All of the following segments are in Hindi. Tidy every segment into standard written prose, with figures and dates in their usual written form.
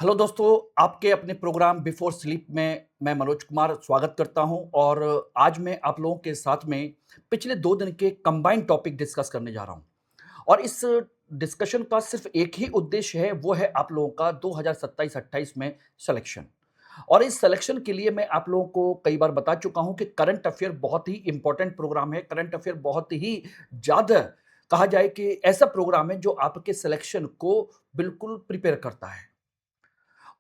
हेलो दोस्तों, आपके अपने प्रोग्राम बिफोर स्लीप में मैं मनोज कुमार स्वागत करता हूं और आज मैं आप लोगों के साथ में पिछले 2 दिन के कंबाइंड टॉपिक डिस्कस करने जा रहा हूं और इस डिस्कशन का सिर्फ एक ही उद्देश्य है, वो है आप लोगों का 2027-28 में सिलेक्शन। और इस सिलेक्शन के लिए मैं आप लोगों को कई बार बता चुका हूं कि करंट अफेयर बहुत ही इंपॉर्टेंट प्रोग्राम है। करंट अफेयर बहुत ही ज़्यादा कहा जाए कि ऐसा प्रोग्राम है जो आपके सिलेक्शन को बिल्कुल प्रिपेयर करता है।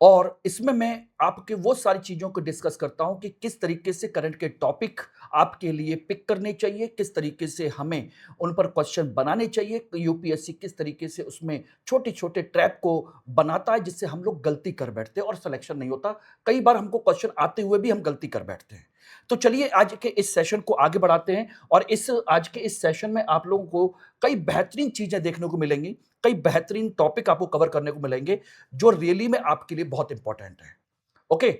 और इसमें मैं आपके वो सारी चीज़ों को डिस्कस करता हूँ कि किस तरीके से करंट के टॉपिक आपके लिए पिक करने चाहिए, किस तरीके से हमें उन पर क्वेश्चन बनाने चाहिए, यूपीएससी किस तरीके से उसमें छोटे-छोटे ट्रैप को बनाता है जिससे हम लोग गलती कर बैठते हैं और सिलेक्शन नहीं होता। कई बार हमको क्वेश्चन आते हुए भी हम गलती कर बैठते हैं। तो चलिए आज के इस सेशन को आगे बढ़ाते हैं और इस आज के इस सेशन में आप लोगों को कई बेहतरीन चीज़ें देखने को मिलेंगी, कई बेहतरीन टॉपिक आपको कवर करने को मिलेंगे जो रियली में आपके लिए बहुत इंपॉर्टेंट है। ओके,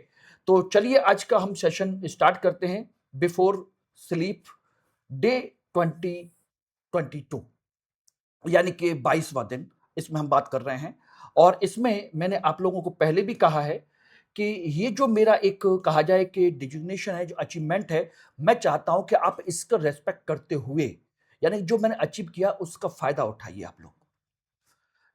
तो चलिए आज का हम सेशन स्टार्ट करते हैं। बिफोर स्लीप डे 2022 यानी कि 22वां दिन इसमें हम बात कर रहे हैं और इसमें मैंने आप लोगों को पहले भी कहा है कि ये जो मेरा एक कहा जाए कि डिजिग्नेशन है, जो अचीवमेंट है, मैं चाहता हूं कि आप इसका रेस्पेक्ट करते हुए यानी जो मैंने अचीव किया उसका फायदा उठाइए आप लोग।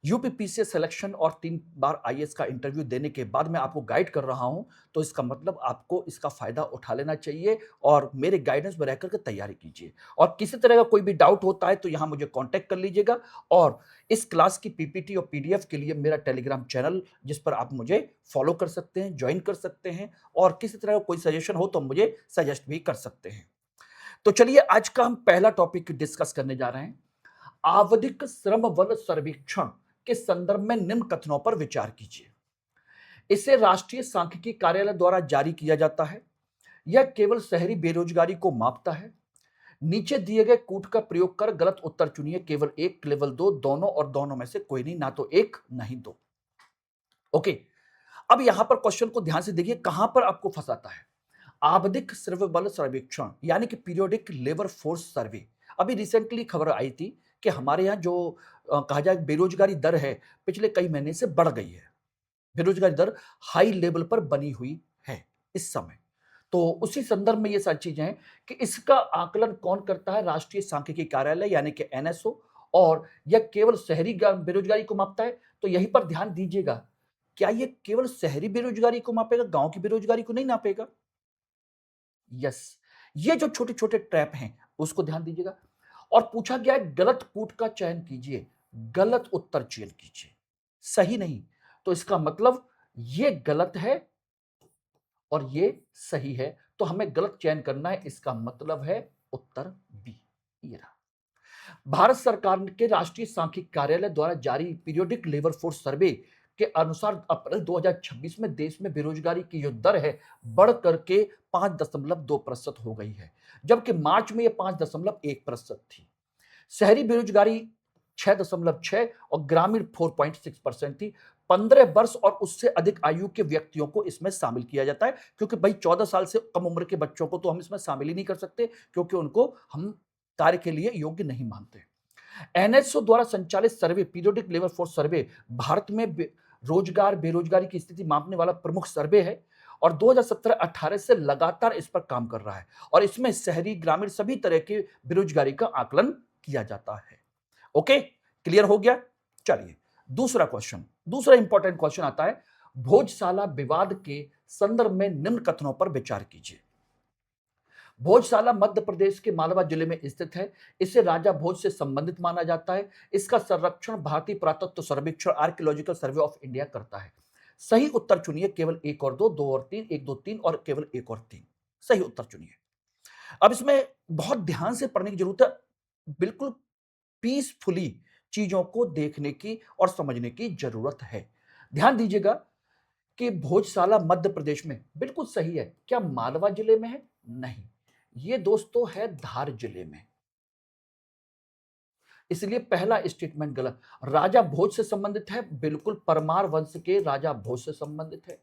यूपीपीसीएस सिलेक्शन और 3 बार आईएएस का इंटरव्यू देने के बाद मैं आपको गाइड कर रहा हूं, तो इसका मतलब आपको इसका फायदा उठा लेना चाहिए और मेरे गाइडेंस में रहकर के तैयारी कीजिए। और किसी तरह का कोई भी डाउट होता है तो यहां मुझे कांटेक्ट कर लीजिएगा और इस क्लास की पीपीटी और पीडीएफ के लिए मेरा टेलीग्राम चैनल जिस पर आप मुझे फॉलो कर सकते हैं, ज्वाइन कर सकते हैं और किसी तरह का कोई सजेशन हो तो मुझे सजेस्ट भी कर सकते हैं। तो चलिए आज का हम पहला टॉपिक डिस्कस करने जा रहे हैं। आवधिक श्रम बल सर्वेक्षण के संदर्भ में निम्न कथनों पर विचार कीजिए। इसे राष्ट्रीय सांख्यिकी कार्यालय द्वारा जारी किया जाता है। यह केवल शहरी बेरोजगारी को मापता है। नीचे दिए गए कूट का प्रयोग कर गलत उत्तर चुनिए। केवल एक, केवल दो, दोनों और दोनों में से कोई नहीं, ना तो एक नहीं दो। ओके, अब यहां पर क्वेश्चन को ध्यान से देखिए, कहां पर आपको फंसाता है। आवधिक श्रम बल सर्वेक्षण यानी कि पीरियोडिक लेबर फोर्स सर्वे। अभी रिसेंटली खबर आई थी कि हमारे यहाँ जो कहा जाए बेरोजगारी दर है, पिछले कई महीने से बढ़ गई है। बेरोजगारी दर हाई लेवल पर बनी हुई है इस समय। तो उसी संदर्भ में ये सारी चीजें हैं कि इसका आकलन कौन करता है, राष्ट्रीय सांख्यिकी कार्यालय यानी कि एनएसओ। और यह केवल शहरी बेरोजगारी को मापता है, तो यहीं पर ध्यान दीजिएगा, क्या ये केवल शहरी बेरोजगारी को मापेगा, गांव की बेरोजगारी को नहीं नापेगा? यस, ये जो छोटे छोटे ट्रैप हैं उसको ध्यान दीजिएगा। और पूछा गया है गलत कूट का चयन कीजिए, गलत उत्तर चयन कीजिए, सही नहीं। तो इसका मतलब ये गलत है और ये सही है, तो हमें गलत चयन करना है। इसका मतलब है उत्तर बी। ये रहा। भारत सरकार के राष्ट्रीय सांख्यिकी कार्यालय द्वारा जारी पीरियोडिक लेबर फोर्स सर्वे के अनुसार अप्रैल 2026 में देश में बेरोजगारी की जो दर है बढ़ करके 5.2% हो गई है, जबकि मार्च में यह 5.1% थी। शहरी बेरोजगारी 6.6 और ग्रामीण 4.6% थी। 15 वर्ष और उससे अधिक आयु के व्यक्तियों को इसमें शामिल किया जाता है, क्योंकि भाई 14 साल से कम उम्र के बच्चों को तो हम इसमें शामिल ही नहीं कर सकते, क्योंकि उनको हम कार्य के लिए योग्य नहीं मानते। एनएसओ द्वारा संचालित survey periodic labour force survey Bharat में रोजगार बेरोजगारी की स्थिति मापने वाला प्रमुख सर्वे है और 2017-18 से लगातार इस पर काम कर रहा है और इसमें शहरी ग्रामीण सभी तरह की बेरोजगारी का आकलन किया जाता है। ओके, क्लियर हो गया। चलिए दूसरा क्वेश्चन, दूसरा इंपॉर्टेंट क्वेश्चन आता है, भोजशाला विवाद के संदर्भ में निम्न कथनों पर विचार कीजिए। भोजशाला मध्य प्रदेश के मालवा जिले में स्थित है। इसे राजा भोज से संबंधित माना जाता है। इसका संरक्षण भारतीय पुरातत्व सर्वेक्षण आर्कियोलॉजिकल सर्वे ऑफ इंडिया करता है। सही उत्तर चुनिए, केवल एक और दो, दो और तीन, एक दो तीन और केवल एक और तीन। सही उत्तर चुनिए। अब इसमें बहुत ध्यान से पढ़ने की जरूरत है, बिल्कुल पीसफुली चीजों को देखने की और समझने की जरूरत है। ध्यान दीजिएगा कि भोजशाला मध्य प्रदेश में, बिल्कुल सही है। क्या मालवा जिले में है? नहीं, ये दोस्तों है धार जिले में। इसलिए पहला स्टेटमेंट गलत। राजा भोज से संबंधित है, बिल्कुल परमार वंश के राजा भोज से संबंधित है।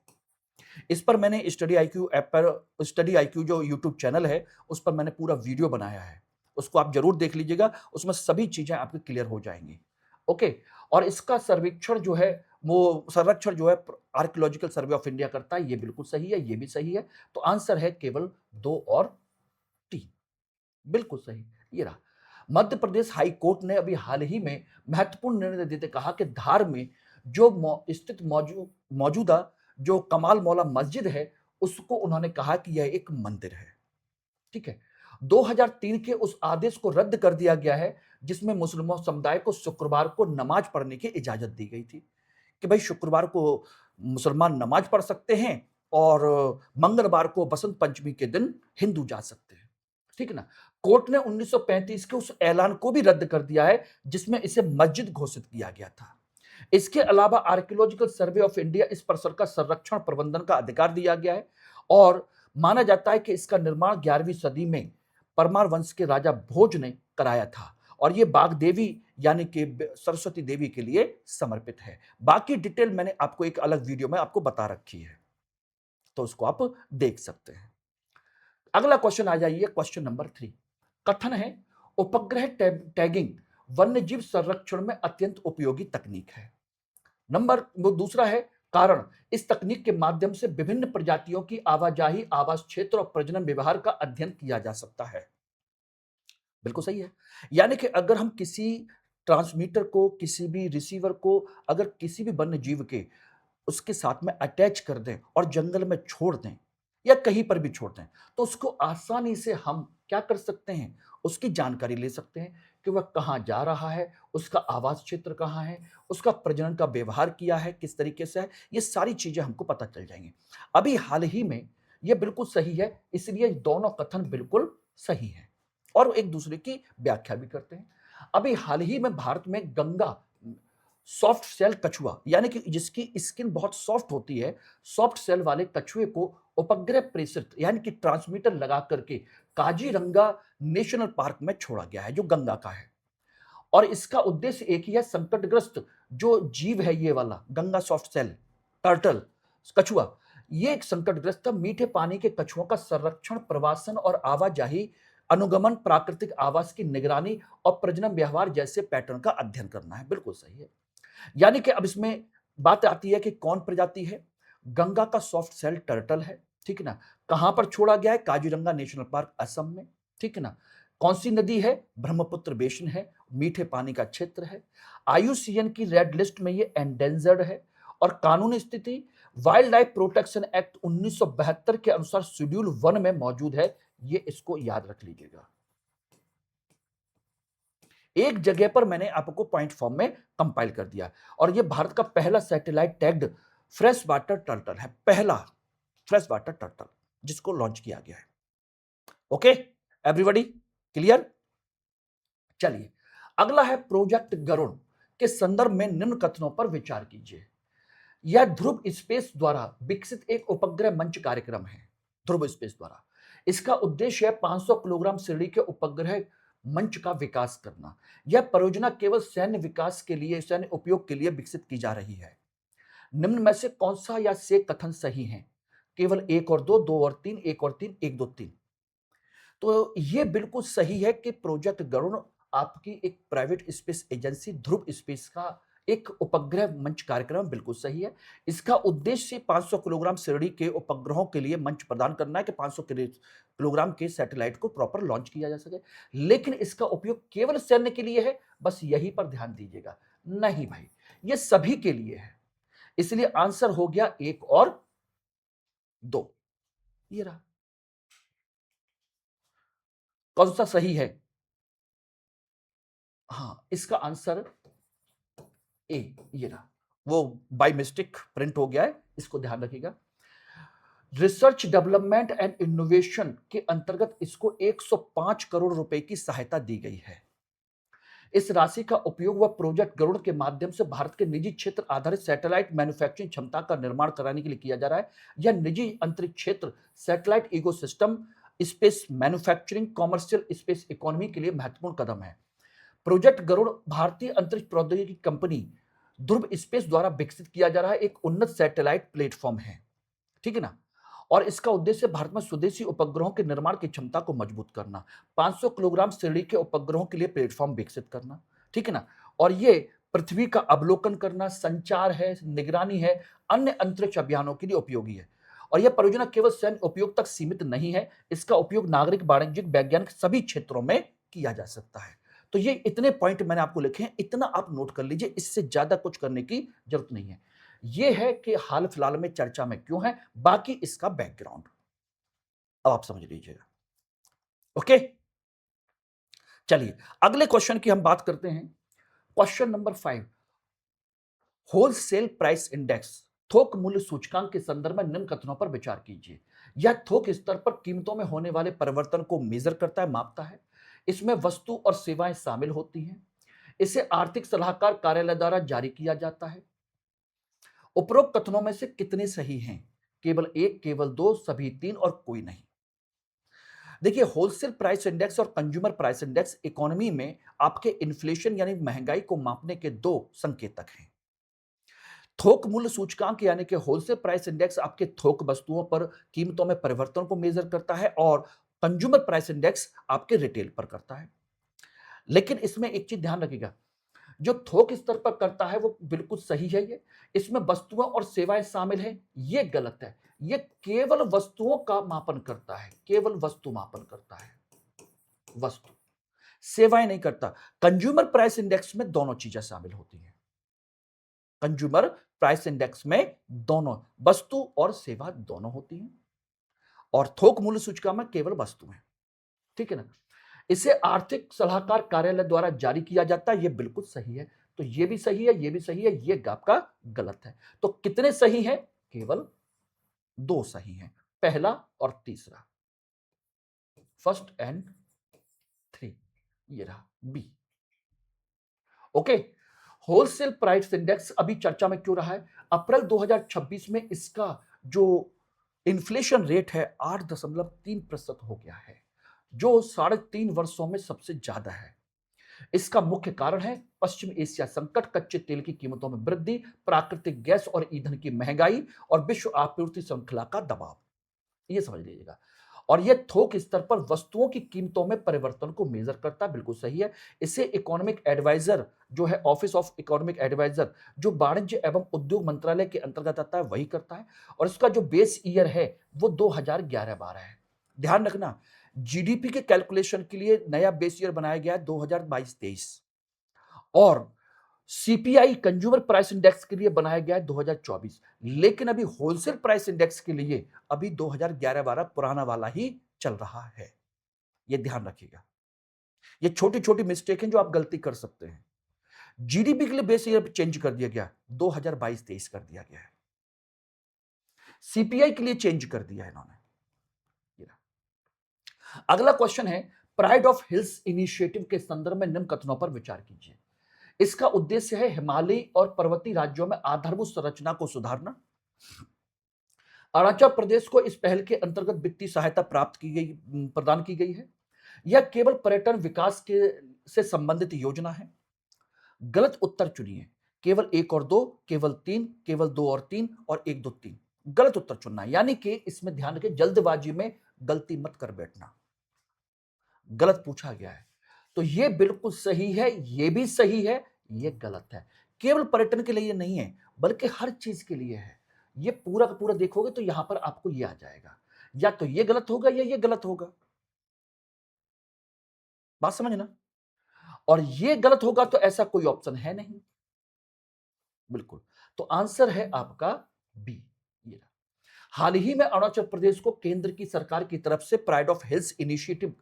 इस पर मैंने स्टडी आईक्यू ऐप पर, स्टडी आईक्यू जो यूट्यूब चैनल है उस पर मैंने पूरा वीडियो बनाया है, उसको आप जरूर देख लीजिएगा, उसमें सभी चीजें आपकी क्लियर हो जाएंगी। ओके, और इसका सर्वेक्षण जो है वो संरक्षण जो है आर्कियोलॉजिकल सर्वे ऑफ इंडिया करता है, ये बिल्कुल सही है, ये भी सही है। तो आंसर है केवल 2 और 3, बिल्कुल सही, ये रहा। मध्य प्रदेश हाई कोर्ट ने अभी हाल ही में महत्वपूर्ण निर्णय देते कहा कि धार में जो स्थित मौजूदा जो कमाल मौला मस्जिद है, उसको उन्होंने कहा कि यह एक मंदिर है। ठीक है। 2003 के उस आदेश को रद्द कर दिया गया है, जिसमें मुस्लिमों समुदाय को शुक्रवार को नमाज पढ़ने की इजाजत दी गई थी कि भाई शुक्रवार को मुसलमान नमाज पढ़ सकते हैं और मंगलवार को बसंत पंचमी के दिन हिंदू जा सकते हैं। ठीक है ना। कोर्ट ने 1935 के उस ऐलान को भी रद्द कर दिया है जिसमें इसे मस्जिद घोषित किया गया था। इसके अलावा आर्कियोलॉजिकल सर्वे ऑफ इंडिया इस परिसर का संरक्षण प्रबंधन का अधिकार दिया गया है और माना जाता है कि इसका निर्माण 11वीं सदी में परमार वंश के राजा भोज ने कराया था और ये बाग देवी यानी कि सरस्वती देवी के लिए समर्पित है। बाकी डिटेल मैंने आपको एक अलग वीडियो में आपको बता रखी है, तो उसको आप देख सकते हैं। अगला क्वेश्चन आ जाइए, क्वेश्चन नंबर 3। कथन है उपग्रह टैगिंग वन्यजीव संरक्षण में अत्यंत उपयोगी तकनीक है। नंबर वो दूसरा है कारण इस तकनीक के माध्यम से विभिन्न प्रजातियों की आवाजाही, आवास क्षेत्र और प्रजनन व्यवहार का अध्ययन किया जा सकता है। बिल्कुल सही है। यानी कि अगर हम किसी ट्रांसमीटर को, किसी भी रिसीवर को अगर किसी भी वन्य जीव के उसके साथ में अटैच कर दें और जंगल में छोड़ दें या कहीं पर भी छोड़ दें, तो उसको आसानी से हम क्या कर सकते हैं, उसकी जानकारी ले सकते हैं कि वह कहाँ जा रहा है, उसका आवास क्षेत्र कहाँ है, उसका प्रजनन का व्यवहार किया है, किस तरीके से है, ये सारी चीजें हमको पता चल जाएंगी। अभी हाल ही में ये बिल्कुल सही है, इसलिए दोनों कथन बिल्कुल सही है और एक दूसरे की व्याख्या भी करते हैं। अभी हाल ही में भारत में गंगा सॉफ्ट सेल कछुआ यानी कि जिसकी स्किन बहुत सॉफ्ट होती है, सॉफ्ट सेल वाले कछुए को उपग्रह प्रेषित यानी कि ट्रांसमीटर लगा करके काजीरंगा नेशनल पार्क में छोड़ा गया है जो गंगा का है। और इसका उद्देश्य एक ही है, संकटग्रस्त जो जीव है ये वाला गंगा सॉफ्ट सेल टर्टल कछुआ, ये एक संकटग्रस्त मीठे पानी के कछुओं का संरक्षण, प्रवासन और आवाजाही, अनुगमन, प्राकृतिक आवास की निगरानी और प्रजनन व्यवहार जैसे पैटर्न का अध्ययन करना है। बिल्कुल सही है। यानी कि अब इसमें बात आती है कि कौन प्रजाति है, गंगा का सॉफ्ट सेल टर्टल है। ठीक है ना। कहां पर छोड़ा गया है, काजीरंगा नेशनल पार्क असम में। ठीक है ना। कौन सी नदी है, ब्रह्मपुत्र बेसिन है, मीठे पानी का क्षेत्र है। आईयूसीएन की रेड लिस्ट में ये एंडेंजर्ड है और कानूनी स्थिति वाइल्ड लाइफ प्रोटेक्शन एक्ट 1972 के अनुसार शेड्यूल 1 में मौजूद है। ये इसको याद रख लीजिएगा। एक जगह पर मैंने आपको पॉइंट फॉर्म में कंपाइल कर दिया और ये भारत का पहला satellite tagged fresh water turtle है, पहला फ्रेश वाटर टर्टल जिसको लॉन्च किया गया है। Okay everybody, clear? चलिए अगला है प्रोजेक्ट गरुड़ के संदर्भ में निम्न कथनों पर विचार कीजिए। यह ध्रुव स्पेस द्वारा विकसित एक उपग्रह मंच कार्यक्रम है। ध्रुव स्पेस द्वारा इसका उद्देश्य है 500 किलोग्राम श्रेणी के उपग्रह मंच का विकास करना। यह परियोजना केवल सैन्य विकास के लिए, सैन्य उपयोग के लिए विकसित की जा रही है। निम्न में से कौन सा या से कथन सही है? केवल 1 और 2, 2 और 3, 1 और 3, 1 2 3। तो यह बिल्कुल सही है कि प्रोजेक्ट गरुड़ आपकी एक प्राइवेट स्पेस एजेंसी ध्रुव स्पेस का एक उपग्रह मंच कार्यक्रम बिल्कुल सही है। इसका उद्देश्य 500 किलोग्राम श्रेणी के उपग्रहों के लिए मंच प्रदान करना है कि 500 किलोग्राम के सैटेलाइट को प्रॉपर लॉन्च किया जा सके, लेकिन इसका उपयोग केवल सैन्य के लिए है, बस यही पर ध्यान दीजिएगा। नहीं भाई, ये सभी के लिए है, इसलिए आंसर हो गया 1 और 2। ये रहा। कौन सा सही है? हाँ, इसका आंसर ए, ये रहा। वो बाय मिस्टेक प्रिंट हो गया है, इसको ध्यान रखिएगा। रिसर्च डेवलपमेंट एंड इनोवेशन के अंतर्गत इसको 105 करोड़ रुपए की सहायता दी गई है। इस राशि का उपयोग वह प्रोजेक्ट गरुड़ के माध्यम से भारत के निजी क्षेत्र आधारित सैटेलाइट मैन्युफैक्चरिंग क्षमता का निर्माण कराने के लिए किया जा रहा है। यह निजी अंतरिक्ष क्षेत्र, satellite ecosystem, space manufacturing, commercial space economy के लिए महत्वपूर्ण कदम है। प्रोजेक्ट गरुड़ भारतीय अंतरिक्ष प्रौद्योगिकी कंपनी ध्रुव स्पेस द्वारा विकसित किया जा रहा है एक उन्नत सैटेलाइट प्लेटफॉर्म है। ठीक है ना। और इसका उद्देश्य भारत में स्वदेशी उपग्रहों के निर्माण की क्षमता को मजबूत करना, 500 किलोग्राम श्रेणी के उपग्रहों के लिए प्लेटफॉर्म विकसित करना। ठीक है ना। और ये पृथ्वी का अवलोकन करना, संचार है, निगरानी है, अन्य अंतरिक्ष अभियानों के लिए उपयोगी है। और यह परियोजना केवल सैन्य उपयोग तक सीमित नहीं है, इसका उपयोग नागरिक, वाणिज्यिक, वैज्ञानिक सभी क्षेत्रों में किया जा सकता है। तो ये इतने पॉइंट मैंने आपको लिखे हैं, इतना आप नोट कर लीजिए, इससे ज्यादा कुछ करने की जरूरत नहीं है। ये है कि हाल फिलहाल में चर्चा में क्यों है, बाकी इसका बैकग्राउंड अब आप समझ लीजिएगा। ओके, चलिए अगले क्वेश्चन की हम बात करते हैं। Question number 5, wholesale price index, थोक मूल्य सूचकांक के संदर्भ में निम्न कथनों पर विचार कीजिए। यह थोक स्तर पर कीमतों में होने वाले परिवर्तन को मेजर करता है, मापता है। इसमें वस्तु और सेवाएं शामिल होती हैं। इसे आर्थिक सलाहकार कार्यालय द्वारा जारी किया जाता है। उपरोक्त कथनों में से कितने सही हैं? केवल एक, केवल दो, सभी तीन और कोई नहीं। देखिए, होलसेल प्राइस इंडेक्स और कंज्यूमर प्राइस इंडेक्स इकोनॉमी में आपके इन्फ्लेशन यानी महंगाई को मापने के दो संकेतक हैं। थोक मूल्य सूचकांक यानी कि होलसेल प्राइस इंडेक्स आपके थोक वस्तुओं पर कीमतों में परिवर्तन को मेजर करता है, और कंज्यूमर प्राइस इंडेक्स आपके रिटेल पर करता है। लेकिन इसमें एक चीज ध्यान रखिएगा, जो थोक स्तर पर करता है वो बिल्कुल सही है। ये इसमें वस्तुएं और सेवाएं शामिल हैं, ये गलत है। ये केवल वस्तुओं का मापन करता है, केवल वस्तु मापन करता है, वस्तु, सेवाएं नहीं करता। कंज्यूमर प्राइस इंडेक्स में दोनों चीजें शामिल होती हैं। कंज्यूमर प्राइस इंडेक्स में दोनों वस्तु और सेवा दोनों होती हैं, और थोक मूल्य सूचकांक में केवल वस्तु है। ठीक है ना? इसे आर्थिक सलाहकार कार्यालय द्वारा जारी किया जाता है, यह बिल्कुल सही है। तो ये भी सही है, ये भी सही है, ये आपका गलत है। तो कितने सही हैं? केवल दो सही हैं, पहला और तीसरा, फर्स्ट एंड थ्री, ये रहा B. Okay, wholesale price index अभी चर्चा में क्यों रहा है? अप्रैल 2026 में इसका जो इन्फ्लेशन रेट है 8.3% हो गया है, जो 3.5 वर्षों में सबसे ज्यादा है। इसका मुख्य कारण है पश्चिम एशिया संकट, कच्चे तेल की कीमतों में वृद्धि, प्राकृतिक गैस और ईंधन की महंगाई और विश्व आपूर्ति श्रृंखला का दबाव। ये समझ लीजिएगा। और यह थोक स्तर पर वस्तुओं की कीमतों में परिवर्तन को मेजर करता है, बिल्कुल सही है। इसे इकोनॉमिक एडवाइजर जो है, ऑफिस ऑफ इकोनॉमिक एडवाइजर, जो वाणिज्य एवं उद्योग मंत्रालय के अंतर्गत आता है, वही करता है। और इसका जो बेस ईयर है वो 2011-12 है। ध्यान रखना, जीडीपी के कैलकुलेशन के लिए नया बेस ईयर बनाया गया है 2022-23, और सीपीआई कंज्यूमर प्राइस इंडेक्स के लिए बनाया गया है 2024। लेकिन अभी होलसेल प्राइस इंडेक्स के लिए अभी 2011-12 पुराना वाला ही चल रहा है। ये ध्यान रखिएगा, ये छोटी छोटी मिस्टेक हैं जो आप गलती कर सकते हैं। जीडीपी के लिए बेस ईयर चेंज कर दिया गया, 2022-23 कर दिया गया है। सीपीआई के लिए चेंज कर दिया है इन्होंने। अगला क्वेश्चन है, प्राइड ऑफ हिल्स इनिशिएटिव के संदर्भ में निम्न कथनों पर विचार कीजिए। इसका उद्देश्य है हिमालयी और पर्वतीय राज्यों में आधारभूत संरचना को सुधारना। अरुणाचल प्रदेश को इस पहल के अंतर्गत वित्तीय सहायता प्रदान की गई है। यह केवल पर्यटन विकास के से संबंधित योजना है। गलत उत्तर चुनिए, केवल एक और दो, केवल तीन, केवल दो और तीन, और एक दो तीन। गलत उत्तर चुनना है, यानी कि इसमें ध्यान रखें, जल्दबाजी में गलती मत कर बैठना। गलत पूछा गया है, तो ये बिल्कुल सही है, ये भी सही है, ये गलत है। केवल पर्यटन के लिए नहीं है, बल्कि हर चीज के लिए है। ये पूरा का पूरा देखोगे तो यहां पर आपको ये आ जाएगा, या तो ये गलत होगा या ये गलत होगा। बात समझना, और ये गलत होगा तो ऐसा कोई ऑप्शन है नहीं, बिल्कुल। तो आंसर है आपका बी। ये हाल ही में अरुणाचल प्रदेश को केंद्र की सरकार की तरफ से प्राइड ऑफ हिल्स इनिशिएटिव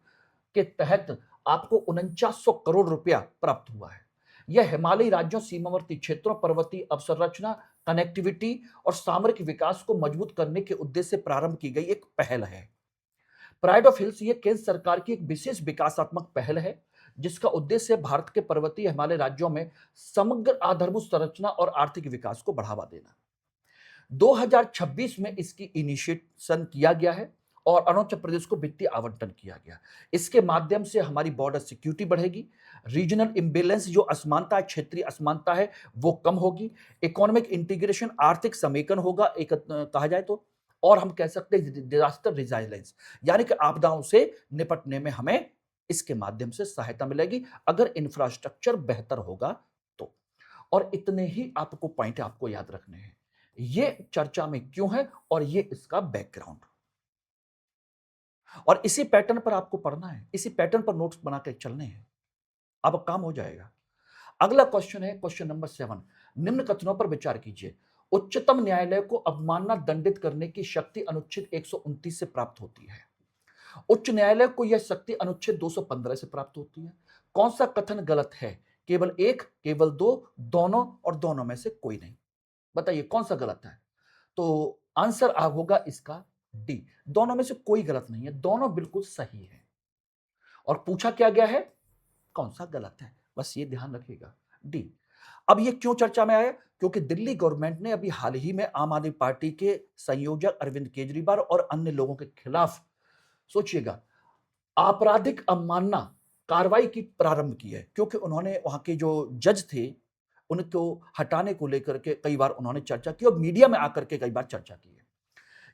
के तहत आपको 4900 करोड़ रुपया प्राप्त हुआ है। यह हिमालयी राज्यों, सीमावर्ती क्षेत्रों, पर्वतीय अवसंरचना, कनेक्टिविटी और सामरिक विकास को मजबूत करने के उद्देश्य से प्रारंभ की गई एक पहल है। प्राइड ऑफ हिल्स ये केंद्र सरकार की एक विशेष विकासात्मक पहल है, जिसका उद्देश्य भारत के पर्वतीय हिमालय राज्यों में समग्र आधारभूत संरचना और आर्थिक विकास को बढ़ावा देना। 2026 में इसकी इनिशिएशन किया गया है और अरुणाचल प्रदेश को वित्तीय आवंटन किया गया। इसके माध्यम से हमारी बॉर्डर सिक्योरिटी बढ़ेगी, रीजनल इम्बेलेंस जो असमानता है, क्षेत्रीय असमानता है, वो कम होगी, इकोनॉमिक इंटीग्रेशन, आर्थिक समेकन होगा एक कहा जाए तो, और हम कह सकते हैं डिजास्टर रिजाइलेंस, यानी कि आपदाओं से निपटने में हमें इसके माध्यम से सहायता मिलेगी अगर इंफ्रास्ट्रक्चर बेहतर होगा तो। और इतने ही आपको पॉइंट आपको याद रखने हैं। ये चर्चा में क्यों है और ये इसका बैकग्राउंड, और इसी पैटर्न पर आपको पढ़ना है, इसी पैटर्न पर नोट्स बना के चलने हैं, अब काम हो जाएगा। अगला क्वेश्चन है क्वेश्चन नंबर 7। निम्न कथनों पर विचार कीजिए। उच्चतम न्यायालय को अवमानना दंडित करने की शक्ति अनुच्छेद 129 से प्राप्त होती है। उच्च न्यायालय को यह शक्ति अनुच्छेद 215 से प्राप्त होती है। कौन सा कथन गलत है? केवल एक, केवल दो, दोनों और दोनों में से कोई नहीं। बताइए कौन सा गलत है? तो आंसर होगा इसका डी, दोनों में से कोई गलत नहीं है, दोनों बिल्कुल सही है। और पूछा क्या गया है, कौन सा गलत है, बस ये ध्यान रखिएगा, डी। अब ये क्यों चर्चा में आया? क्योंकि दिल्ली गवर्नमेंट ने अभी हाल ही में आम आदमी पार्टी के संयोजक अरविंद केजरीवाल और अन्य लोगों के खिलाफ, सोचिएगा, आपराधिक अवमानना कार्रवाई की प्रारंभ की है, क्योंकि उन्होंने वहां के जो जज थे उनको हटाने को लेकर के कई बार उन्होंने चर्चा की और मीडिया में आकर के कई बार चर्चा की है।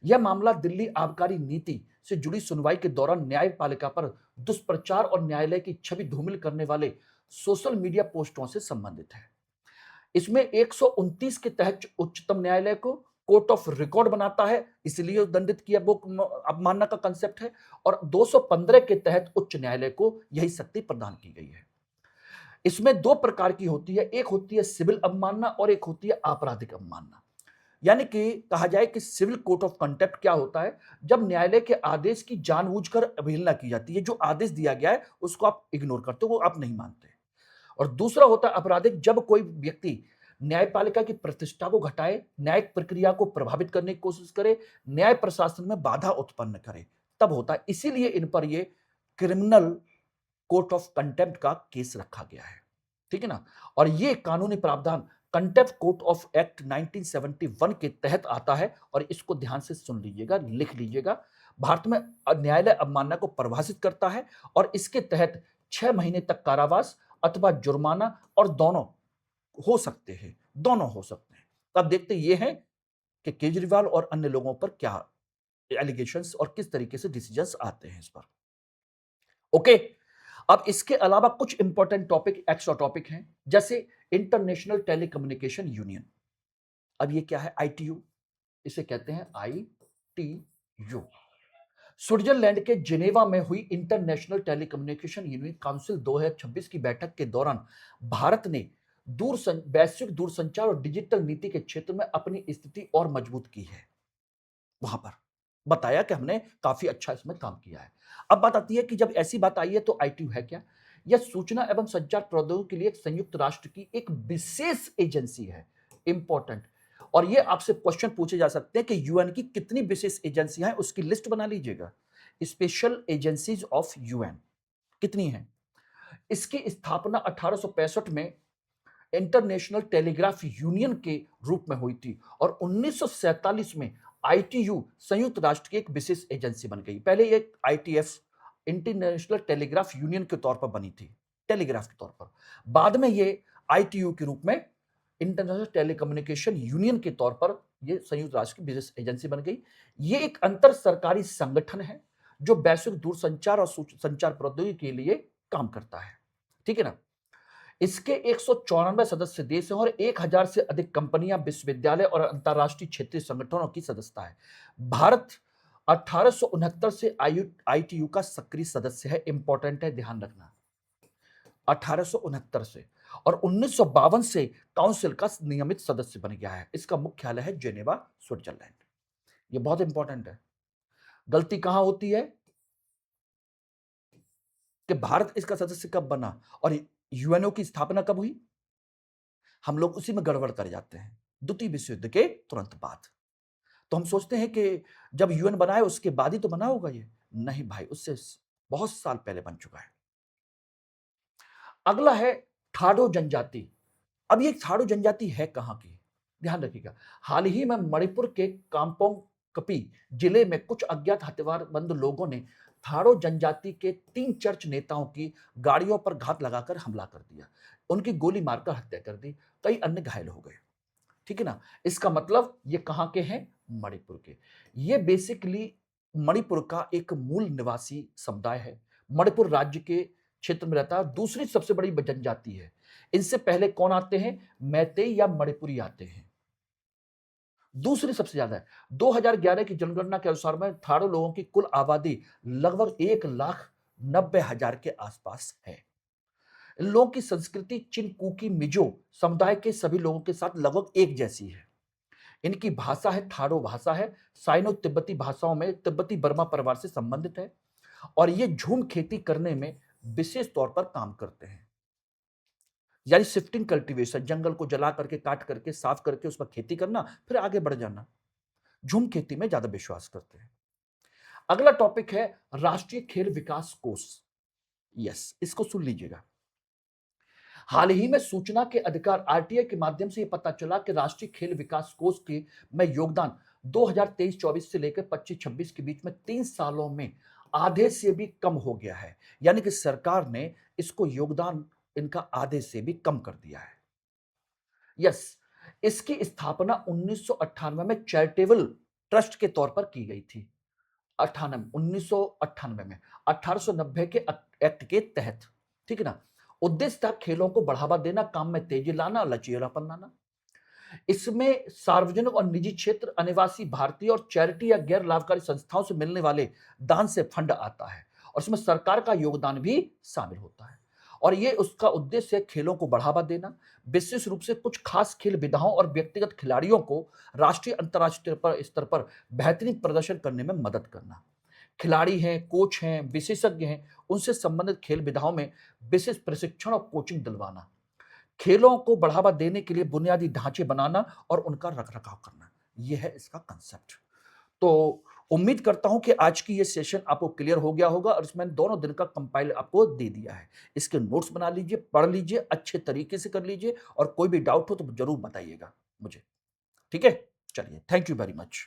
यह मामला दिल्ली आबकारी नीति से जुड़ी सुनवाई के दौरान न्यायपालिका पर दुष्प्रचार और न्यायालय की छवि धूमिल करने वाले सोशल मीडिया पोस्टों से संबंधित है। इसमें 129 के तहत उच्चतम न्यायालय को कोर्ट ऑफ रिकॉर्ड बनाता है, इसलिए दंडित किया, वो अवमानना का कंसेप्ट है। और 215 के तहत उच्च न्यायालय को यही शक्ति प्रदान की गई है। इसमें दो प्रकार की होती है, एक होती है सिविल अवमानना और एक होती है आपराधिक अवमानना। यानी कि कहा जाए कि सिविल कोर्ट ऑफ कंटेम्प्ट क्या होता है, जब न्यायालय के आदेश की जानबूझकर अवहेलना की जाती है, जो आदेश दिया गया है उसको आप इग्नोर करते हो, वो आप नहीं मानते। और दूसरा होता है आपराधिक, जब कोई व्यक्ति न्यायपालिका की प्रतिष्ठा को घटाए, न्यायिक प्रक्रिया को प्रभावित करने की कोशिश करे, न्याय प्रशासन में बाधा उत्पन्न करे, तब होता है। इसीलिए इन पर ये क्रिमिनल कोर्ट ऑफ कंटेम्प्ट का केस रखा गया है, ठीक है ना। और ये कानूनी प्रावधान कंटेम्प्ट कोर्ट ऑफ एक्ट 1971 के तहत आता है, और इसको ध्यान से सुन लीजिएगा, लिख लीजिएगा। भारत में न्यायालय अवमानना को परिभाषित करता है और इसके तहत 6 महीने तक कारावास अथवा जुर्माना, और दोनों हो सकते हैं, दोनों हो सकते हैं। अब देखते ये हैं कि केजरीवाल और अन्य लोगों पर क्या एलिगेशंस और किस तरीके से डिसीजंस आते हैं इस पर। ओके, अब इसके अलावा कुछ इंपॉर्टेंट टॉपिक, एक्स्ट्रा टॉपिक हैं, जैसे इंटरनेशनल टेलीकम्युनिकेशन यूनियन। अब ये क्या है? आईटीयू, इसे कहते हैं आईटीयू। स्विट्जरलैंड के जिनेवा में हुई इंटरनेशनल टेलीकम्युनिकेशन यूनियन काउंसिल 2026 की बैठक के दौरान भारत ने वैश्विक दूरसंचार और डिजिटल नीति के क्षेत्र में अपनी स्थिति और मजबूत की है। वहां पर बताया कि हमने काफी अच्छा इसमें काम किया है। अब बात आती है कि जब ऐसी बात आई है तो आईटीयू है क्या? यह सूचना एवं संचार प्रौद्योगिकी के लिए एक संयुक्त राष्ट्र की एक विशेष एजेंसी है, इंपॉर्टेंट। और ये आपसे क्वेश्चन पूछे जा सकते हैं कि यूएन की कितनी विशेष एजेंसियां हैं, उसकी लिस्ट बना लीजिएगा। स्पेशल एजेंसीज ऑफ यूएन कितनी हैं? इसकी स्थापना 1865 में इंटरनेशनल टेलीग्राफ यूनियन के रूप में हुई थी, और 1947 में आईटीयू संयुक्त राष्ट्र की एक विशेष एजेंसी बन गई। पहले ये आईटीएफ, इंटरनेशनल टेलीग्राफ यूनियन के तौर पर बनी थी, टेलीग्राफ के तौर पर। बाद में ये आईटीयू के रूप में इंटरनेशनल टेलीकम्युनिकेशन यूनियन के तौर पर ये संयुक्त राष्ट्र की विशेष एजेंसी बन गई। ये एक अंतर सरकारी संगठन है जो वैश्विक दूरसंचार और संचार प्रौद्योगिकी के लिए काम करता है, ठीक है ना। इसके 194 सदस्य देश हैं और 1000 से अधिक कंपनियां, विश्वविद्यालय और अंतरराष्ट्रीय क्षेत्रीय संगठनों की सदस्यता है। भारत 1869 से आईटीयू का सक्रिय सदस्य है, इंपॉर्टेंट है, ध्यान रखना। 1869 से, और 1952 से काउंसिल का नियमित सदस्य बन गया है। इसका मुख्यालय है जेनेवा, स्विट्जरलैंड। ये बहुत इंपॉर्टेंट है। गलती कहां होती है कि भारत इसका सदस्य कब बना और यूएनओ की स्थापना कब हुई, हम लोग उसी में गड़बड़ कर जाते हैं, द्वितीय विश्व युद्ध के तुरंत बाद। तो हम सोचते हैं कि जब यूएन बना है उसके बाद ही तो बना होगा ये, नहीं भाई, उससे बहुत साल पहले बन चुका है। अगला है थाडो जनजाति। अब ये थाडो जनजाति है कहां की, ध्यान रखिएगा। हाल ही में मणिपुर के कामपोंग कपी जिले में कुछ अज्ञात हथियारबंद लोगों ने थाडो जनजाति के 3 चर्च नेताओं की गाड़ियों पर घात लगाकर हमला कर दिया, उनकी गोली मारकर हत्या कर दी, कई अन्य घायल हो गए, ठीक है ना। इसका मतलब ये कहां के हैं? मणिपुर के। ये बेसिकली मणिपुर का एक मूल निवासी समुदाय है, मणिपुर राज्य के क्षेत्र में रहता है, दूसरी सबसे बड़ी जनजाति है। इनसे पहले कौन आते हैं? मैतेई या मणिपुरी आते हैं। दूसरी सबसे ज्यादा है। 2011 की जनगणना के अनुसार में थारू लोगों की कुल आबादी लगभग 1,90,000 के आसपास है। इन लोगों की संस्कृति चिनकुकी मिजो समुदाय के सभी लोगों के साथ लगभग एक जैसी है। इनकी भाषा है थारो भाषा है, साइनो तिब्बती भाषाओं में तिब्बती बर्मा परिवार से संबंधित है और ये झूम खेती करने में विशेष तौर पर काम करते हैं। यानी शिफ्टिंग कल्टीवेशन, जंगल को जला करके, काट करके, साफ करके उस पर खेती करना, फिर आगे बढ़ जाना। झूम खेती में ज्यादा विश्वास करते हैं। अगला टॉपिक है राष्ट्रीय खेल विकास कोष। यस, इसको सुन लीजिएगा। हाल ही में सूचना के अधिकार आरटीआई के माध्यम से यह पता चला कि राष्ट्रीय खेल विकास कोष के में योगदान 2023-24 से लेकर 25-26 के बीच में 3 सालों में आधे से भी कम हो गया है। यानी कि सरकार ने इसको योगदान इनका आधे से भी कम कर दिया है। यस, इसकी स्थापना 1998 में चैरिटेबल ट्रस्ट के तौर पर की गई थी। 1998 में 1890 के एक्ट के तहत, ठीक है ना। उद्देश्य था खेलों को बढ़ावा देना, काम में तेजी लाना, लचीलापन लाना। इसमें सार्वजनिक और निजी क्षेत्र, अनिवासी भारतीय और चैरिटी या गैर लाभकारी संस्थाओं से मिलने वाले दान से फंड आता है और इसमें सरकार का योगदान भी शामिल होता है। और ये उसका उद्देश्य है खेलों को बढ़ावा देना, विशेष रूप से कुछ खास खेल विधाओं और व्यक्तिगत खिलाड़ियों को राष्ट्रीय अंतर्राष्ट्रीय स्तर पर बेहतरीन प्रदर्शन करने में मदद करना। खिलाड़ी हैं, कोच हैं, विशेषज्ञ हैं, उनसे संबंधित खेल विधाओं में विशेष प्रशिक्षण और कोचिंग दिलवाना। खेलों को बढ़ावा देने के लिए बुनियादी ढांचे बनाना और उनका रखरखाव करना, यह है इसका कंसेप्ट। तो उम्मीद करता हूं कि आज की ये सेशन आपको क्लियर हो गया होगा और इसमें दोनों दिन का कंपाइल आपको दे दिया है। इसके नोट्स बना लीजिए, पढ़ लीजिए, अच्छे तरीके से कर लीजिए और कोई भी डाउट हो तो जरूर बताइएगा मुझे। ठीक है, चलिए, थैंक यू वेरी मच।